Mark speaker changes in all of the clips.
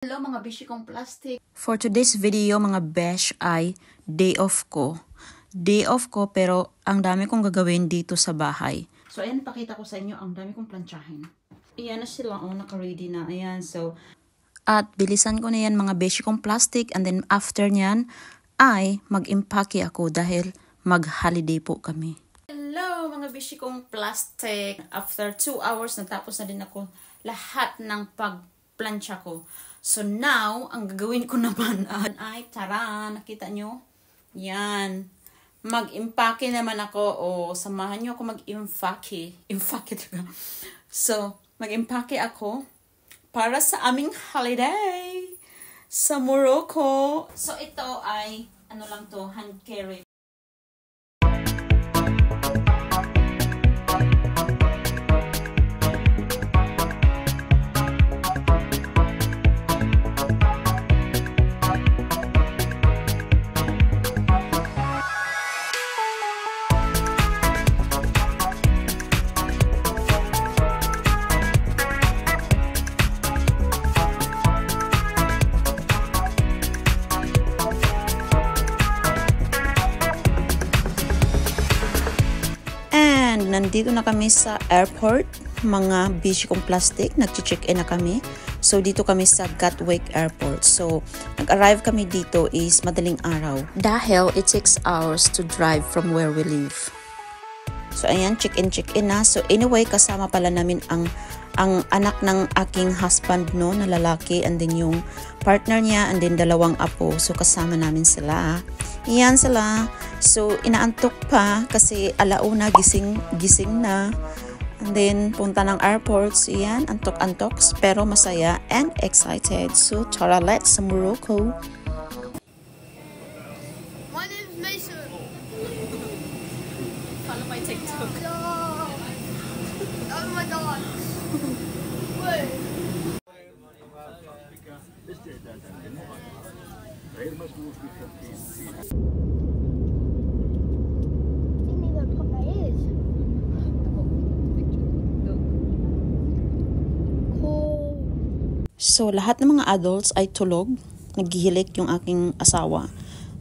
Speaker 1: Hello mga bishi kong plastic.
Speaker 2: For today's video mga besh ay day off ko. Day off ko pero ang dami kong gagawin dito sa bahay.
Speaker 1: So ayan, pakita ko sa inyo ang dami kong planchahin. Ayan na sila, naka-ready na. Ayan, so.
Speaker 2: At bilisan ko na yan mga beshi kong plastic and then after nyan ay mag-impake ako dahil mag-holiday po kami.
Speaker 1: Hello mga bishi kong plastic. After 2 hours, natapos na din ako lahat ng pagplancha ko. So now, ang gagawin ko naman ay, tara, nakita nyo? Yan. Mag-impake naman ako. O, samahan nyo ako mag-impake. Impake talaga. So, mag-impake ako para sa aming holiday sa Morocco. So, ito ay, ano lang to, hand carry.
Speaker 2: Nandito na kami sa airport, mga bishi kong plastic, nag-check-in na kami. So, dito kami sa Gatwick Airport. So, nag-arrive kami dito is madaling araw. Dahil it 6 hours to drive from where we live. So, ayan, check-in na. So, anyway, kasama pala namin ang anak ng aking husband, no, na lalaki, and then yung partner niya, and then 2 apo. So, kasama namin sila. Iyan sila. So, inaantok pa kasi alauna gising na. And then, punta ng airport. So, iyan, antok-antok, pero masaya and excited. So, tara, let's sa Morocco.
Speaker 3: My name's Mason.
Speaker 1: Follow my TikTok.
Speaker 3: Oh my god. Wait.
Speaker 2: So, lahat ng mga adults ay tulog. Naghihilik yung aking asawa.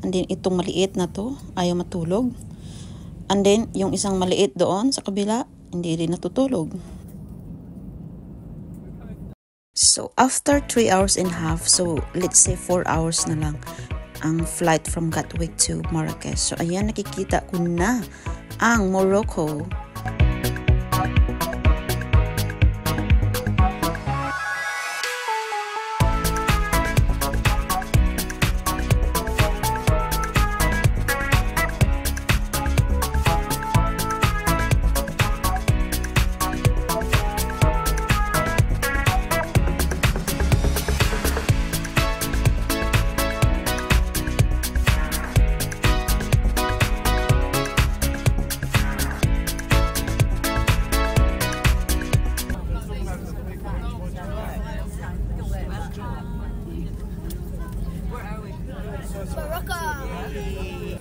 Speaker 2: And then, itong maliit na to, ayaw matulog. And then, yung isang maliit doon sa kabila, hindi rin natutulog. So, after 3 hours and a half, so let's say 4 hours na lang ang flight from Gatwick to Marrakesh. So, ayan, nakikita ko na ang Morocco.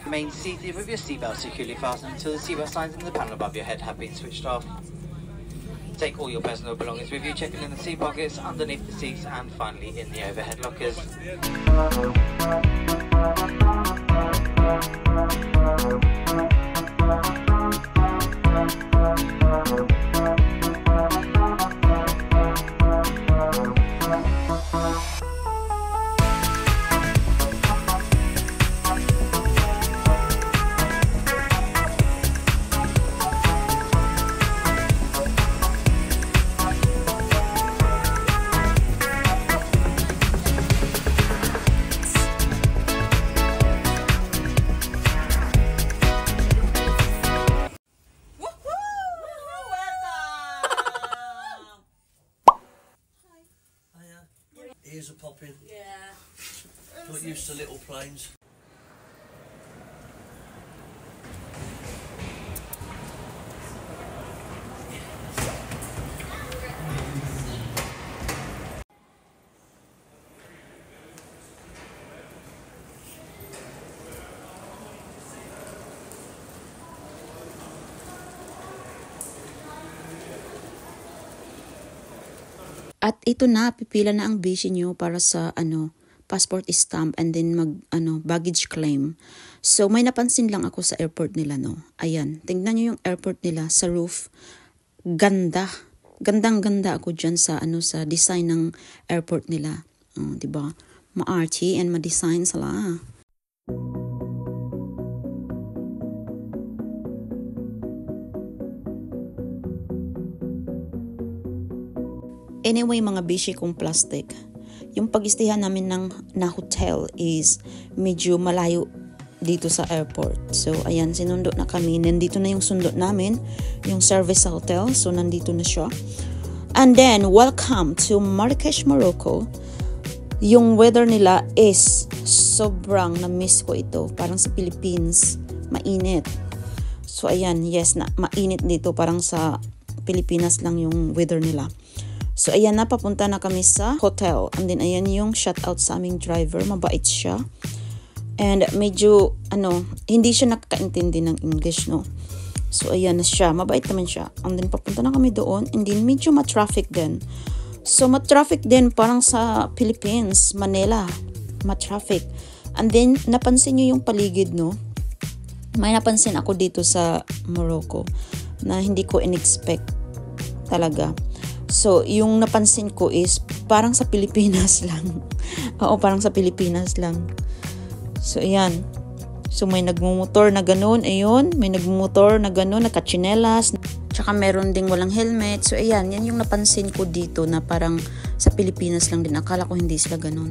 Speaker 4: Remain seated with your seatbelt securely fastened until the seatbelt signs in the panel above your head have been switched off. Take all your personal belongings with you, checking in the seat pockets, underneath the seats, and finally in the overhead lockers.
Speaker 5: Ears are popping.
Speaker 3: Yeah.
Speaker 5: Not used to little planes.
Speaker 2: At ito na, pipila na ang bishi nyo para sa passport stamp and then baggage claim. So may napansin lang ako sa airport nila, no. Ayan, tingnan nyo yung airport nila sa roof. Ganda. Gandang-ganda ako dyan sa sa design ng airport nila. 'Di ba? Ma-arty and ma-design sila. Anyway, mga bishi kong plastic, yung pag-istihan namin na hotel is medyo malayo dito sa airport. So, ayan, sinundo na kami. Nandito na yung sundo namin, yung service sa hotel. So, nandito na siya. And then, welcome to Marrakesh, Morocco. Yung weather nila is sobrang na-miss ko ito. Parang sa Philippines, mainit. So, ayan, yes, mainit dito. Parang sa Pilipinas lang yung weather nila. So, ayan na, papunta na kami sa hotel. And then, ayan yung shoutout sa aming driver. Mabait siya. And medyo, hindi siya nakakaintindi ng English, no? So, ayan na siya. Mabait naman siya. And then, papunta na kami doon. And then, medyo ma-traffic din. So, ma-traffic din parang sa Philippines, Manila. Ma-traffic. And then, napansin nyo yung paligid, no? May napansin ako dito sa Morocco na hindi ko in-expect talaga. So, yung napansin ko is parang sa Pilipinas lang. Oo, parang sa Pilipinas lang. So, ayan. So, may nagmumotor na ganun. Ayun, may nagmumotor na ganun, nakachinelas. Tsaka meron ding walang helmet. So, ayan, yan yung napansin ko dito na parang sa Pilipinas lang din. Akala ko hindi sila ganun.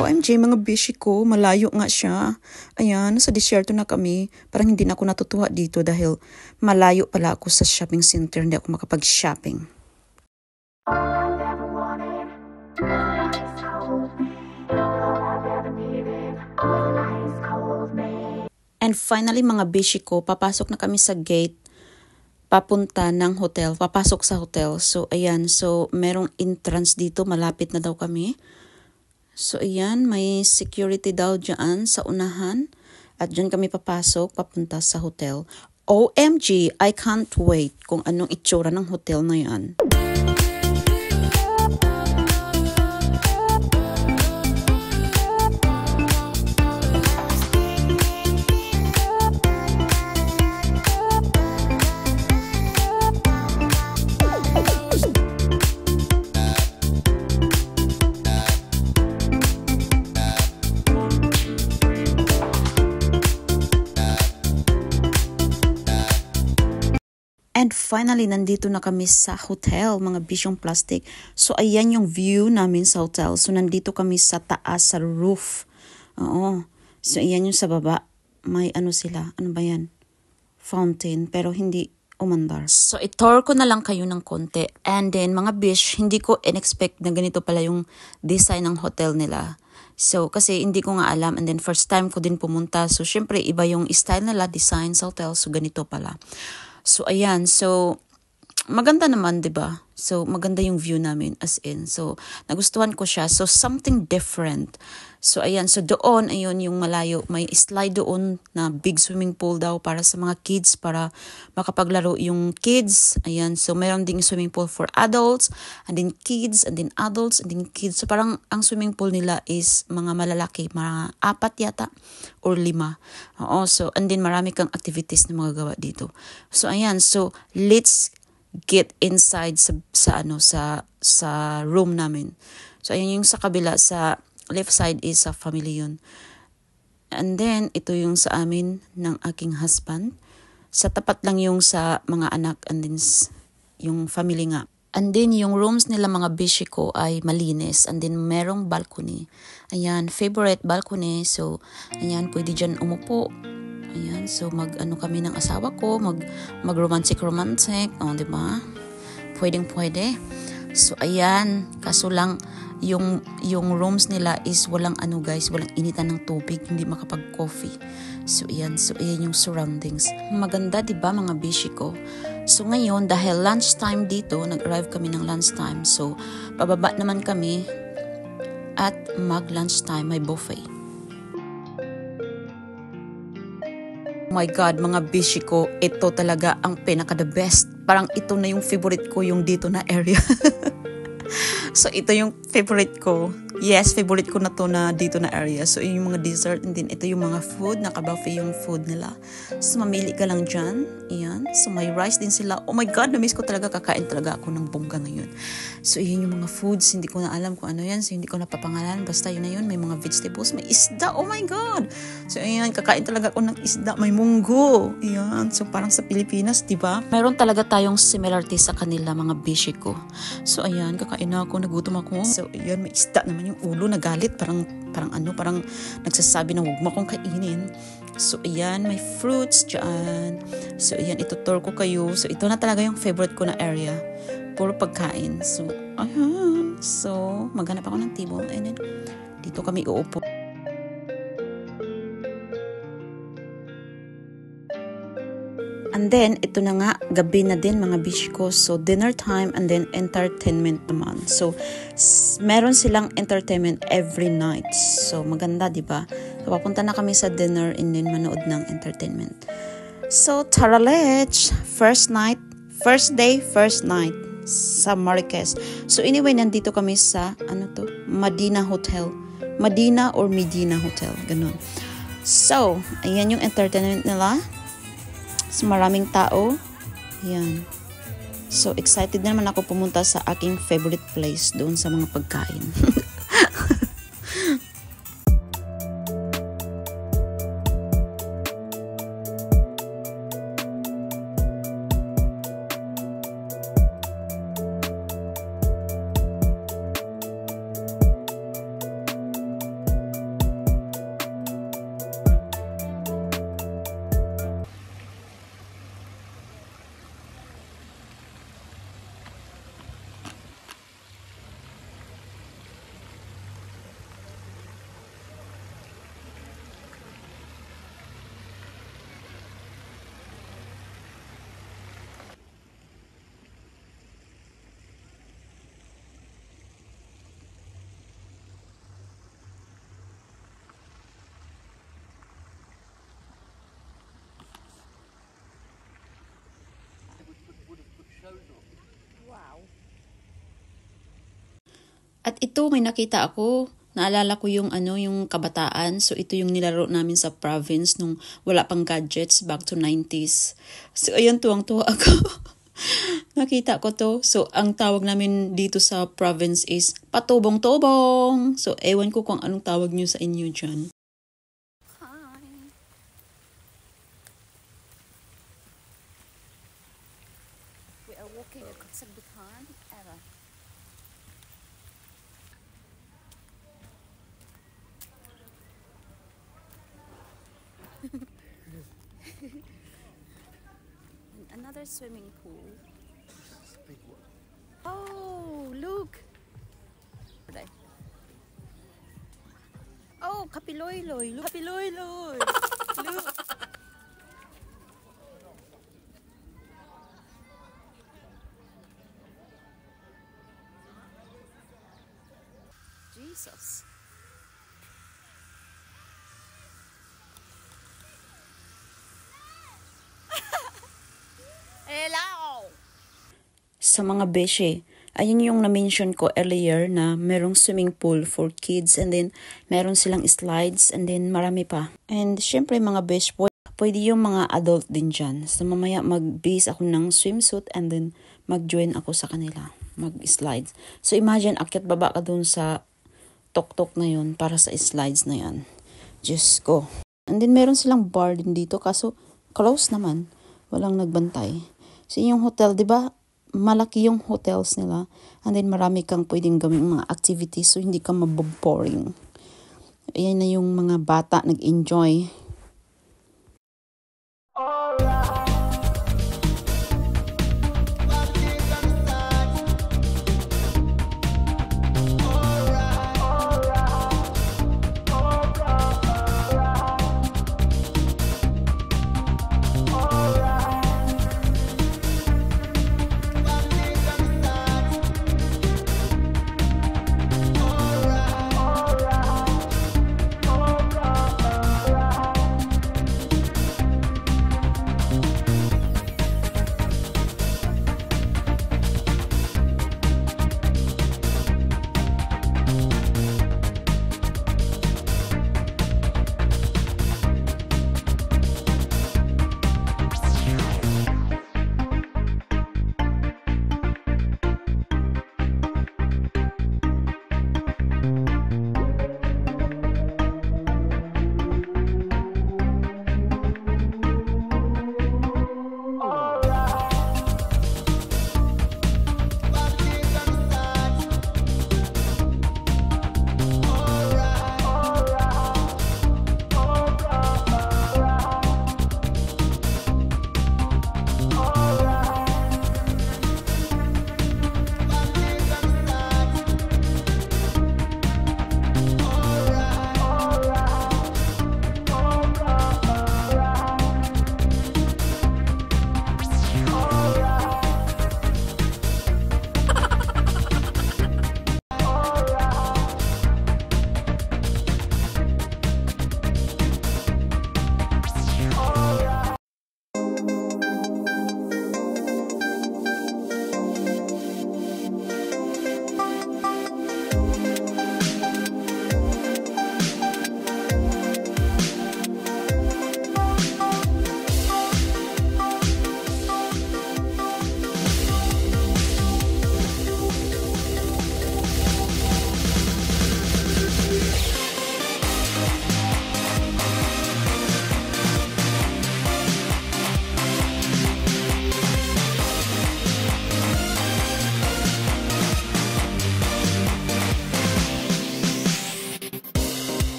Speaker 2: OMG, mga bishi ko, malayo nga siya. Ayan, sa disyerto na kami. Parang hindi na ako natutuwa dito dahil malayo pala ako sa shopping center. Hindi ako makapag-shopping. And finally, mga bishi ko, papasok na kami sa gate. Papunta ng hotel. Papasok sa hotel. So, ayan. So, merong entrance dito. Malapit na daw kami. So, ayan, may security daw dyan sa unahan. At dyan kami papasok, papunta sa hotel. OMG, I can't wait kung anong itsura ng hotel na yan. And finally, nandito na kami sa hotel, mga bisyong plastic. So, ayan yung view namin sa hotel. So, nandito kami sa taas, sa roof. Oo. So, ayan yung sa baba. May ano sila. Ano ba yan? Fountain. Pero hindi umandar. So, itour ko na lang kayo ng konti. And then, mga bish, hindi ko in-expect na ganito pala yung design ng hotel nila. So, kasi hindi ko nga alam. And then, first time ko din pumunta. So, syempre, iba yung style nila, design sa hotel. So, ganito pala. So, ayan. So, maganda naman, 'di ba? So, maganda yung view namin as in. So, nagustuhan ko siya. So, something different. So, ayan. So, doon, ayun, yung malayo. May slide doon na big swimming pool daw para sa mga kids, para makapaglaro yung kids. Ayan. So, mayroon ding swimming pool for adults, and then kids, and then adults, and then kids. So, parang ang swimming pool nila is mga malalaki, mga 4 yata, or 5. Oo. So, and then marami kang activities na magagawa dito. So, ayan. So, let's get inside sa room namin. So, ayan yung sa kabila, sa left side is sa family yun. And then, ito yung sa amin ng aking husband. Sa tapat lang yung sa mga anak, and then yung family nga. And then, yung rooms nila mga bishi ko ay malinis. And then, merong balcony. Ayan, favorite balcony. So, ayan, pwede dyan umupo. Ayan, so mag-ano kami ng asawa ko, mag-romantic. O, di ba? Pwedeng-pwede. So, ayan, kaso lang, yung rooms nila is walang guys, walang initan ng tubig, hindi makapag-coffee. So, ayan yung surroundings. Maganda, di ba, mga bishi ko? So, ngayon, dahil lunchtime dito, nag-arrive kami ng lunchtime. So, pababa naman kami at mag-lunchtime, may buffet. Oh my God, mga bishi ko, ito talaga ang pinaka-the best. Parang ito na yung favorite ko, yung dito na area. So, ito yung favorite ko. Yes, favorite ko na to na dito na area. So, yung mga dessert, and then ito yung mga food. Naka-buffet yung food nila. So, mamili ka lang dyan. Ayan. So, may rice din sila. Oh my God, na-miss ko talaga. Kakain talaga ako ng bongga ngayon. So, yun yung mga foods. Hindi ko na alam kung ano yan. So, hindi ko napapangalan. Basta yun na yun. May mga vegetables. May isda. Oh my God. So, ayan. Kakain talaga ako ng isda. May munggo. Ayan. So, parang sa Pilipinas, diba? Mayroon talaga tayong similarity sa kanila, mga bishi ko. So, ayan. Kakain na ako. Nagutom ako. So, ayan. May isda naman yung ulo, nagalit, parang nagsasabi na huwag mo akong kainin. So, ayan, may fruits dyan. So, ayan, itutur ko kayo. So, ito na talaga yung favorite ko na area. Puro pagkain. So, ayan. So, maghanap ako ng table. And then, dito kami uupo. And then, ito na nga, gabi na din mga bish ko. So, dinner time and then entertainment naman. So, meron silang entertainment every night. So, maganda, diba? So, papunta na kami sa dinner and then manood ng entertainment. So, tara let's! First day, first night sa Marquez. So, anyway, nandito kami sa, Medina Hotel. Medina or Medina Hotel. Ganun. So, ayan yung entertainment nila. So, maraming tao. Yan. So, excited naman ako pumunta sa aking favorite place doon sa mga pagkain. At ito, may nakita ako. Naalala ko yung yung kabataan. So, ito yung nilaro namin sa province nung wala pang gadgets, back to 90s. So, ayan, tuwang-tuwa ako. Nakita ko to. So, ang tawag namin dito sa province is patubong-tubong. So, ewan ko kung anong tawag nyo sa inyo dyan.
Speaker 1: walking kasabihan era. Another swimming pool.
Speaker 5: Big one.
Speaker 1: Oh, look. Oh, kapiloy-loy. Look, kapiloy-loy. Look. Jesus. Hello.
Speaker 2: Sa mga beshi, ayun yung na-mention ko earlier na merong swimming pool for kids and then meron silang slides and then marami pa. And syempre mga besh, pwede yung mga adult din dyan. So mamaya mag-base ako ng swimsuit and then mag-join ako sa kanila, mag-slides. So imagine, akyat baba ka dun sa tok-tok na yun para sa slides na yan. Just go. And then meron silang bar din dito kaso close naman. Walang nagbantay. So yung hotel, di ba? Malaki yung hotels nila. And then marami kang pwedeng gawing mga activities so hindi ka maboboring. Ayan na yung mga bata nag-enjoy.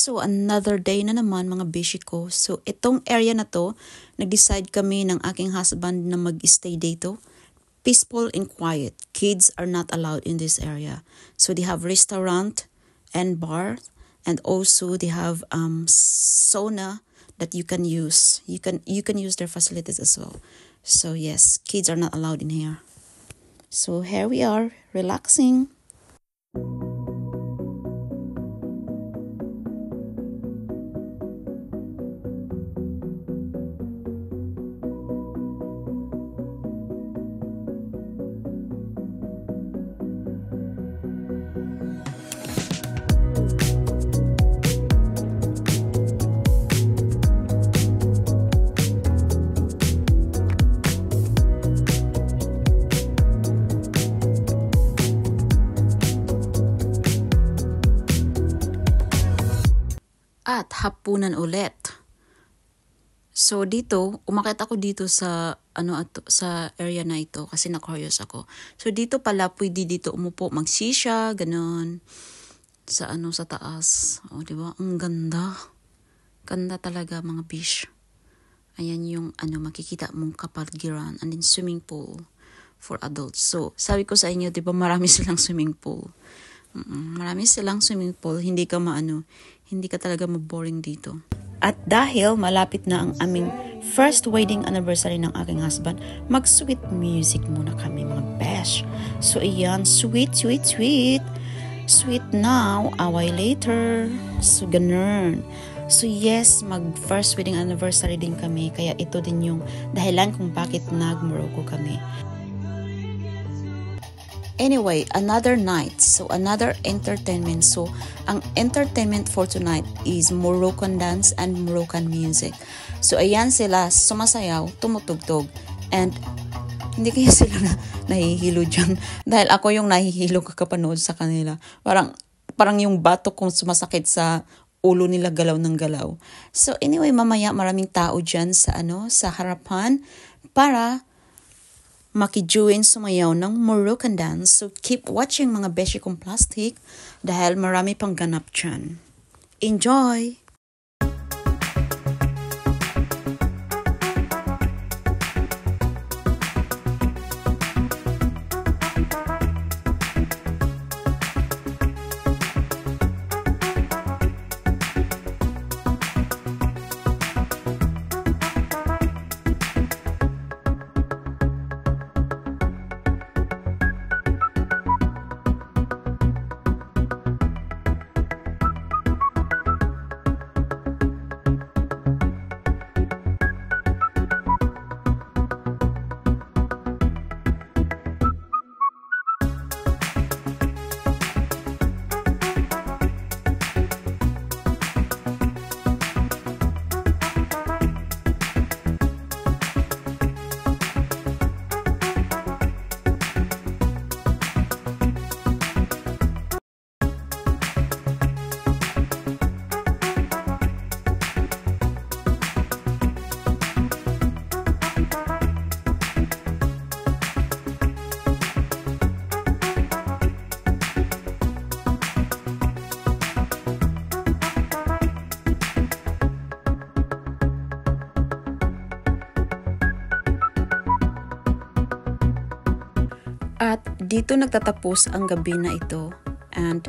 Speaker 2: So, another day na naman mga beshi ko. So, itong area na to, nag-decide kami ng aking husband na mag-stay dito. Peaceful and quiet. Kids are not allowed in this area. So, they have restaurant and bar. And also, they have sauna that you can use. You can use their facilities as well. So, yes, kids are not allowed in here. So, here we are, relaxing. at hapunan ulit. So dito, umakyat ako dito sa sa area na ito kasi na-curious ako. So dito pala pwede dito umupo, magsisya, ganun. Sa sa taas. O, di ba? Ang ganda. Ganda talaga mga beach. Ayan yung makikita mong kapaligiran, and then swimming pool for adults. So, sabi ko sa inyo, di ba marami silang swimming pool. Marami silang swimming pool. Hindi ka talaga maboring dito. At dahil malapit na ang aming first wedding anniversary ng aking husband, mag-sweet music muna kami mga besh. So ayan, sweet, sweet, sweet. Sweet now, away later. So ganun. So yes, mag-first wedding anniversary din kami. Kaya ito din yung dahilan kung bakit nag-Morocco kami. Anyway, another night. So, another entertainment. So, ang entertainment for tonight is Moroccan dance and Moroccan music. So, ayan sila sumasayaw, tumutugtog. And, hindi kaya sila nahihilo dyan. Dahil ako yung nahihilo kakapanood sa kanila. Parang yung batok kong sumasakit sa ulo nila, galaw ng galaw. So, anyway, mamaya maraming tao dyan sa harapan para makijoin sumayaw ng Moroccan dance. So, keep watching mga beshi kong plastic dahil marami pang ganap dyan. Enjoy! At dito nagtatapos ang gabi na ito. And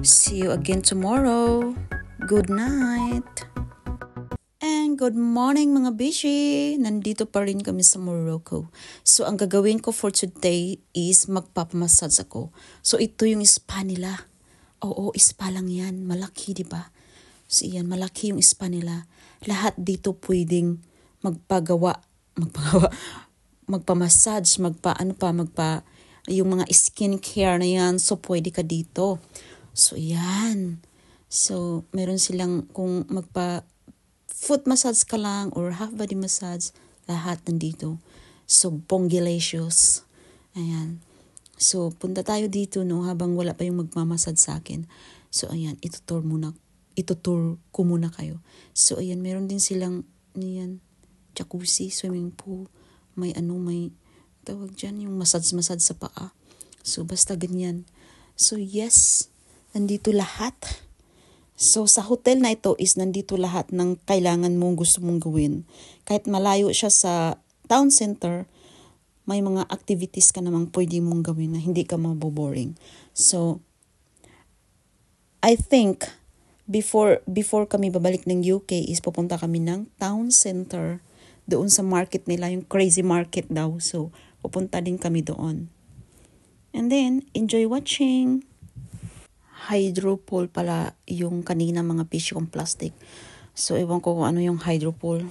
Speaker 2: see you again tomorrow. Good night. And good morning mga bishi. Nandito pa rin kami sa Morocco. So ang gagawin ko for today is magpapamassage ako. So ito yung spa nila. Oo, spa lang yan. Malaki, di ba? So yan, malaki yung spa nila. Lahat dito pwedeng magpamassage, yung mga skincare na yan. So, pwede ka dito. So, yan. So, meron silang kung foot massage ka lang or half body massage, lahat nandito. So, bongilicious. Ayan. So, punta tayo dito, no, habang wala pa yung magmamassage sa akin. So, ayan, itutur ko muna kayo. So, ayan, meron din silang, jacuzzi, swimming pool, may tawag dyan, yung massage sa paa. So, basta ganyan. So, yes, nandito lahat. So, sa hotel na ito is nandito lahat ng kailangan mong gusto mong gawin. Kahit malayo siya sa town center, may mga activities ka namang pwede mong gawin na hindi ka maboboring. So, I think, before kami babalik ng UK is pupunta kami ng town center doon sa market nila, yung crazy market daw. So, pupunta din kami doon. And then, enjoy watching. Hydropool pala yung kanina mga fish kong plastic. So, ewan ko kung ano yung hydropool.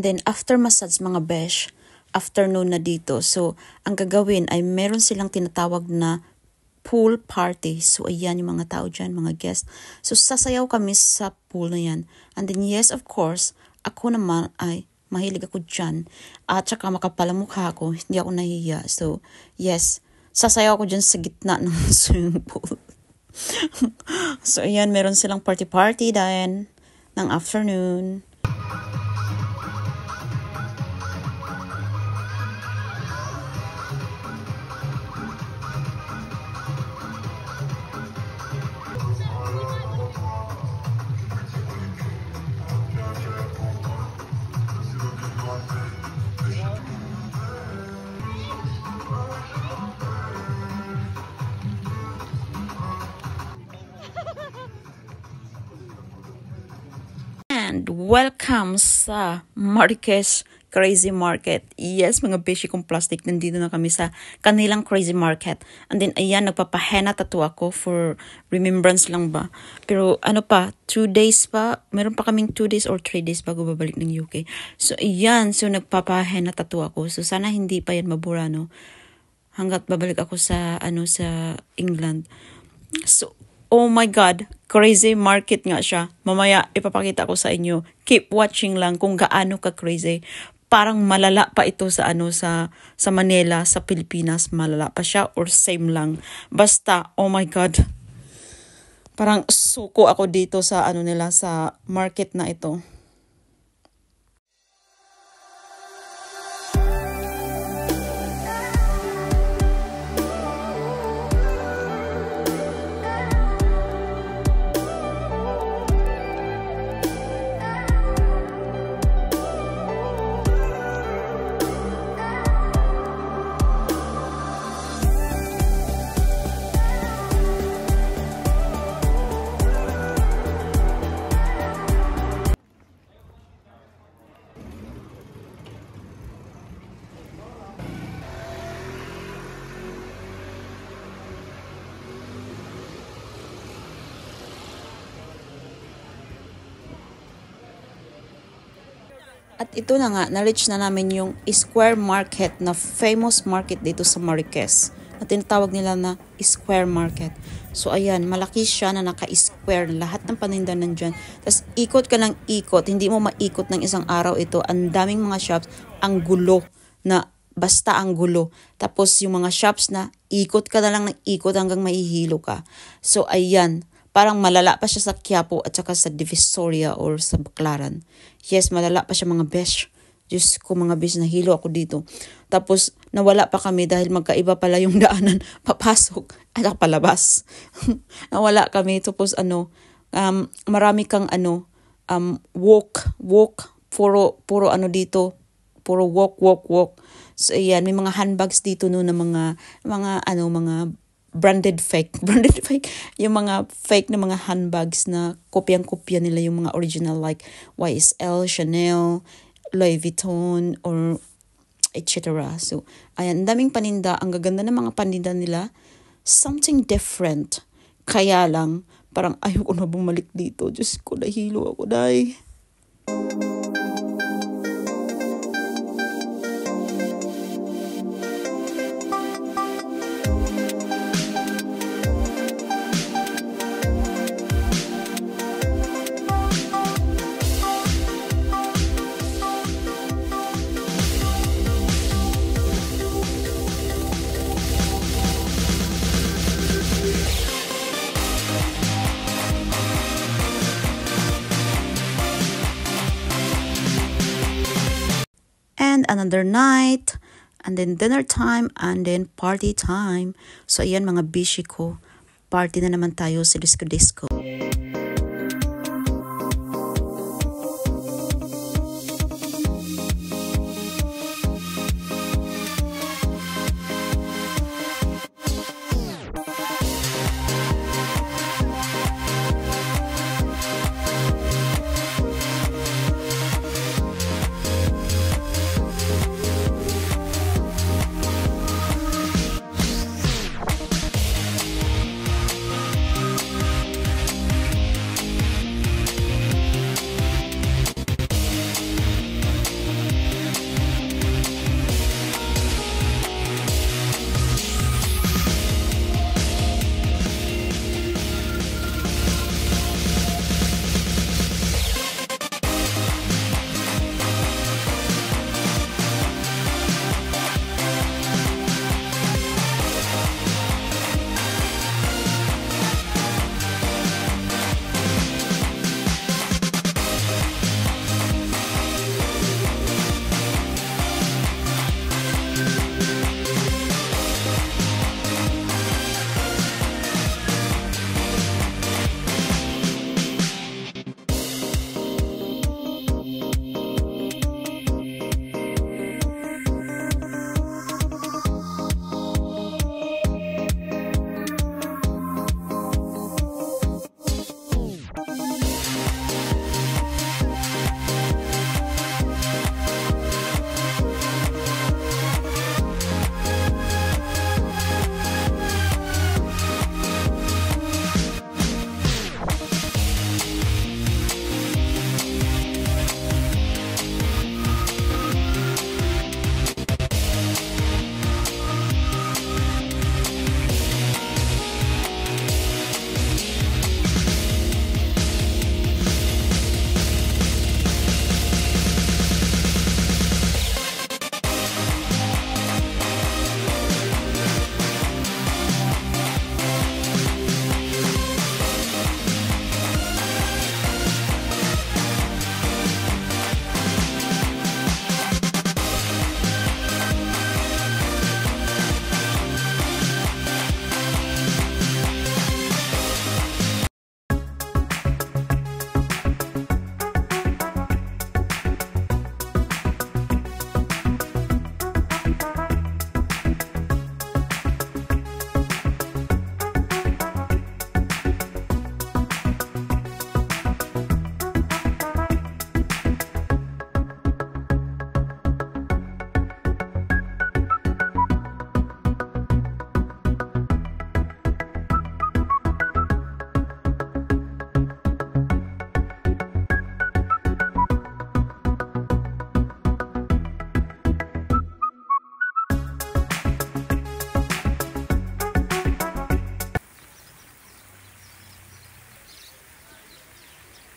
Speaker 2: And then, after massage mga besh, afternoon na dito. So, ang gagawin ay meron silang tinatawag na pool party. So, ayan yung mga tao dyan, mga guests. So, sasayaw kami sa pool na yan. And then, yes, of course, ako naman ay mahilig ako dyan. At saka makapal ang mukha ako, hindi ako nahihiya. So, yes, sasayaw ako dyan sa gitna ng swimming pool. So, ayan, meron silang party-party din ng afternoon. And welcome sa Marquez Crazy Market. Yes, mga beshi kong plastic, nandito na kami sa kanilang Crazy Market. And then, ayan, nagpapahena tattoo ako for remembrance lang ba. Pero ano pa, 2 days pa, meron pa kaming 2 days or 3 days bago babalik ng UK. So, ayan, so nagpapahena tattoo ako. So, sana hindi pa yan mabura, no? Hanggat babalik ako sa, sa England. So, oh my God, crazy market nga siya. Mamaya ipapakita ko sa inyo. Keep watching lang kung gaano ka crazy. Parang malala pa ito sa sa Manila, sa Pilipinas, malala pa siya or same lang. Basta, oh my God. Parang suko ako dito sa nila sa market na ito. At ito na nga, na-reach na namin yung Square Market na famous market dito sa Marquez. Na tinatawag nila na Square Market. So ayan, malaki siya na naka-square. Lahat ng paninda nandyan. Tapos ikot ka ng ikot. Hindi mo maikot ng isang araw ito. Ang daming mga shops. Ang gulo na basta ang gulo. Tapos yung mga shops na ikot ka na lang ng ikot hanggang mahihilo ka. So ayan, parang malala pa siya sa Quiapo at saka sa Divisoria or sa Baclaran. Yes, malala pa siya mga besh. Diyos ko mga besh, nahilo ako dito. Tapos nawala pa kami dahil magkaiba pala yung daanan papasok at palabas. Nawala kami. Tapos marami kang walk. Puro dito. Puro walk. So ayan, may mga handbags dito no na mga branded fake. Yung mga fake na mga handbags na kopyang-kopya nila yung mga original like YSL, Chanel, Louis Vuitton, or etc. So, ayan, daming paninda. Ang gaganda ng mga paninda nila. Something different. Kaya lang, parang ayoko na bumalik dito. Diyos ko, nahilo ako, day. And another night, and then dinner time, and then party time. So ayan mga bishi ko, party na naman tayo sa disco.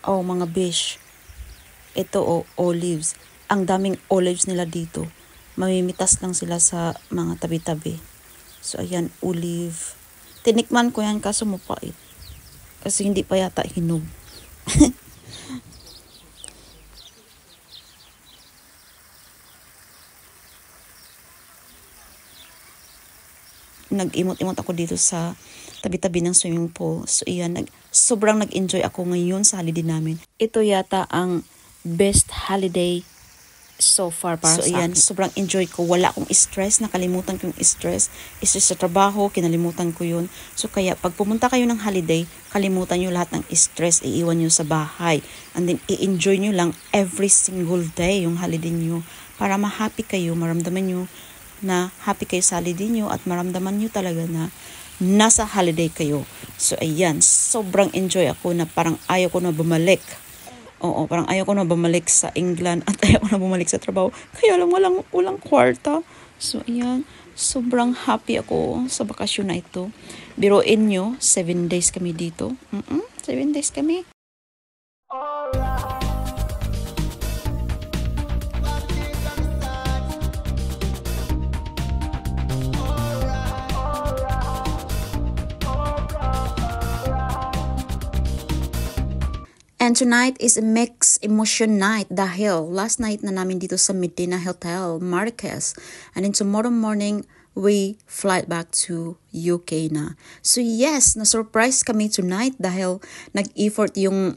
Speaker 2: Oh, mga bish. Ito, oh, olives. Ang daming olives nila dito. Mamimitas lang sila sa mga tabi-tabi. So, ayan, olive. Tinikman ko yan kaso mapait. Kasi hindi pa yata hinog. Nag-imot-imot ako dito sa tabi-tabi ng swimming pool. So, iyan, sobrang nag-enjoy ako ngayon sa holiday namin. Ito yata ang best holiday so far para sa akin. Sobrang enjoy ko. Wala akong stress. Nakalimutan ko yung stress. Stress sa trabaho, kinalimutan ko yun. So, kaya pag pumunta kayo ng holiday, kalimutan nyo lahat ng stress. Iiwan nyo sa bahay. And then, i-enjoy nyo lang every single day yung holiday nyo. Para ma-happy kayo, maramdaman nyo na happy kayo sa holiday nyo at maramdaman nyo talaga na nasa holiday kayo. So, ayan, sobrang enjoy ako na parang ayaw ko na bumalik. Oo, parang ayaw ko na bumalik sa England at ayaw ko na bumalik sa trabaho. Kaya lang walang kwarta. So, ayan, sobrang happy ako sa bakasyon na ito. Biruin nyo, 7 days kami dito. 7 days kami. And tonight is a mixed emotion night dahil last night na namin dito sa Medina Hotel, Marquez. And then tomorrow morning, we fly back to UK na. So yes, na-surprise kami tonight dahil nag-effort yung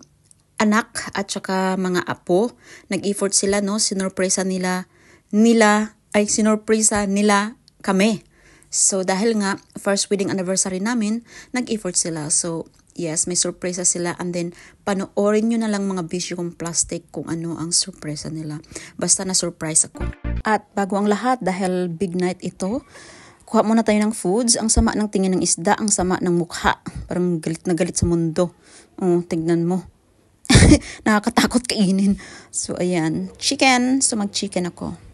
Speaker 2: anak at saka mga apo. Nag-effort sila, no? Sinurpresa nila kami. So dahil nga, first wedding anniversary namin, nag-effort sila. So yes, may surpresa sila and then panoorin nyo na lang mga bisyo kong plastic kung ano ang surpresa nila. Basta na-surprise ako. At bago ang lahat, dahil big night ito, kuha muna tayo ng foods. Ang sama ng tingin ng isda, ang sama ng mukha. Parang galit na galit sa mundo. Oh, tignan mo. Nakakatakot kainin. So, ayan. Chicken. So, mag-chicken ako.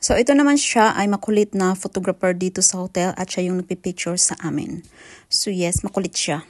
Speaker 2: So, ito naman siya ay makulit na photographer dito sa hotel at siya yung nagpipicture sa amin. So, yes, makulit siya.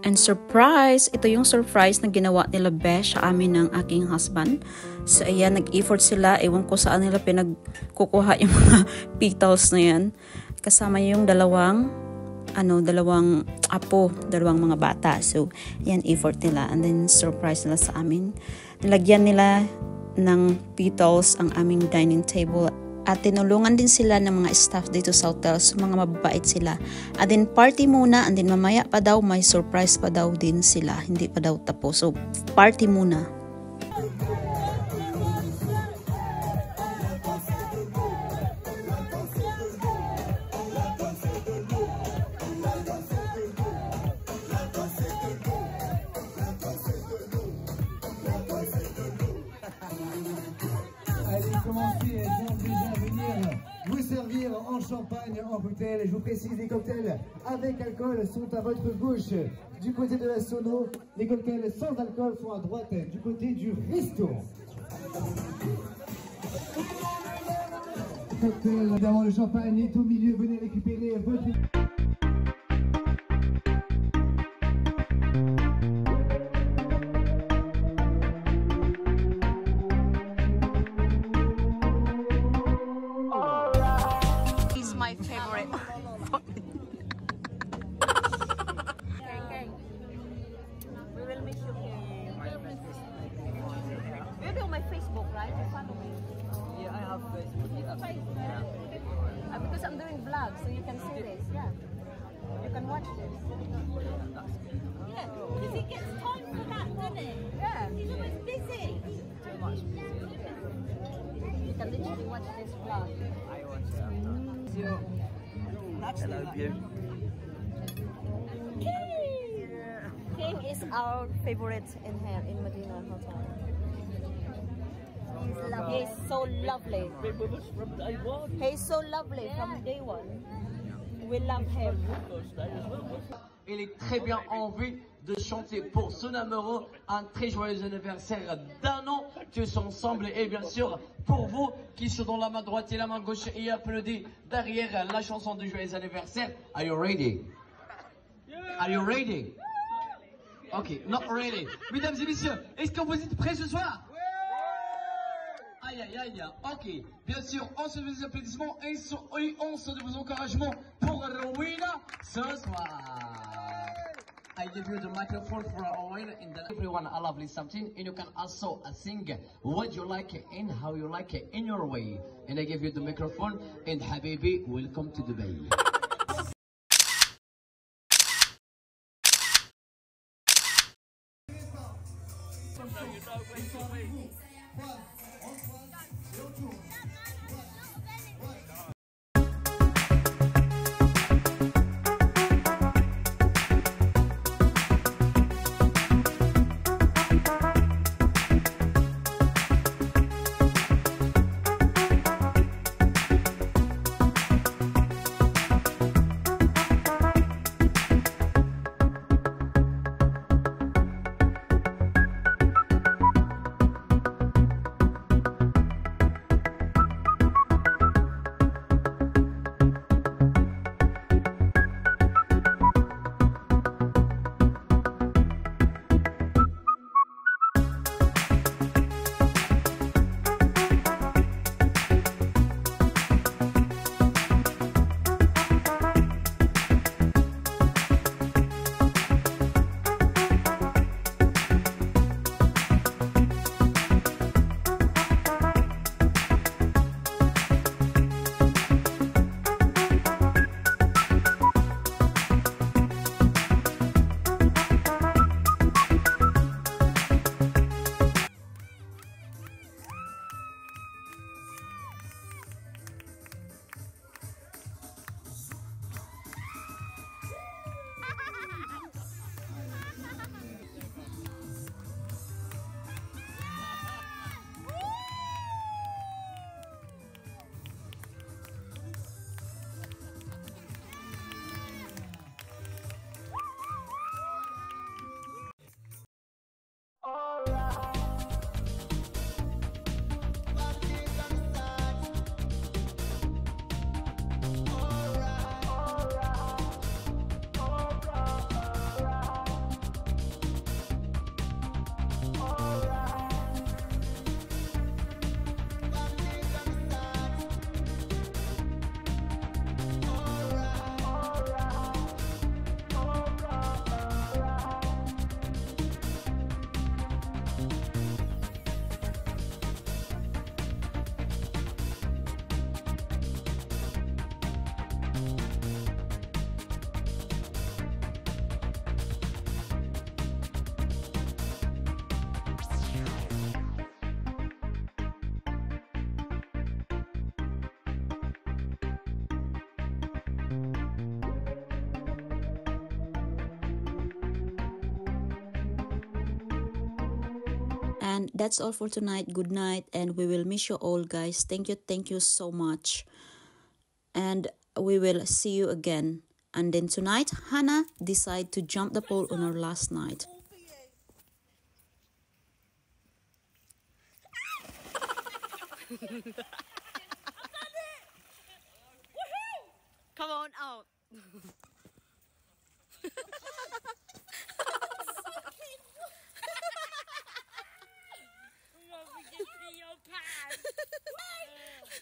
Speaker 2: And surprise! Ito yung surprise na ginawa nila Besh sa amin ng aking husband. So, ayan, nag-effort sila. Ewan ko saan nila pinagkukuha yung mga petals na yan. Kasama yung dalawang apo, dalawang mga bata. So, ayan, effort nila. And then, surprise nila sa amin. Nilagyan nila ng petals ang aming dining table. At tinulungan din sila ng mga staff dito sa hotel. So, mga mababait sila. At then, party muna. And then, mamaya pa daw, may surprise pa daw din sila. Hindi pa daw tapos. So, party muna.
Speaker 6: champagne en bouteille. Je vous précise, les cocktails avec alcool sont à votre gauche. Du côté de la sono, les cocktails sans alcool sont à droite, du côté du resto. Cocktail, évidemment, le champagne est au milieu. Venez récupérer votre...
Speaker 2: My favorite. We will miss you here. You're on my Facebook, right? You follow me.
Speaker 7: Yeah, I have Facebook.
Speaker 2: Because I'm doing vlogs, so you can see this. Yeah, you can watch this.
Speaker 8: Yeah, because he gets time for that, doesn't he?
Speaker 2: Yeah,
Speaker 8: He's always busy.
Speaker 7: Too much.
Speaker 2: you can literally watch this vlog.
Speaker 7: I watch it after. Hello, Pew.
Speaker 2: King is our favorite in here in Medina Hotel. He's so lovely. He's so lovely from day one. We love him.
Speaker 9: Il est très bien en vue de chanter pour son amoureux un très joyeux anniversaire d'un an tous ensemble et bien sûr pour vous qui sont dans la main droite et la main gauche et applaudissez derrière la chanson de joyeux anniversaire. Are you ready? Are you ready? Ok, not ready. Mesdames et messieurs, est-ce que vous êtes prêts ce soir? Aïe aïe aïe, ok. Bien sûr, on se fait des applaudissements et on se fait des encouragements pour Rowena ce soir. I give you the microphone for Rowena and then everyone a lovely something and you can also sing what you like and how you like it in your way. And I give you the microphone and Habibi, welcome to Dubai.
Speaker 2: And that's all for tonight. Good night, and we will miss you all, guys. Thank you so much. and we will see you again. And then tonight, Hannah decided to jump the pole on her last night.
Speaker 8: Come on out.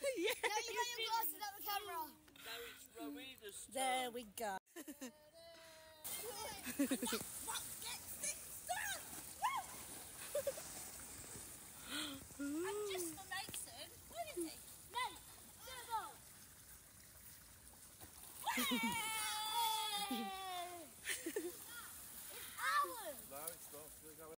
Speaker 3: Now you got your glasses at the camera.
Speaker 8: There we go.
Speaker 3: And just for Mason, where is he? Nate, get the ball.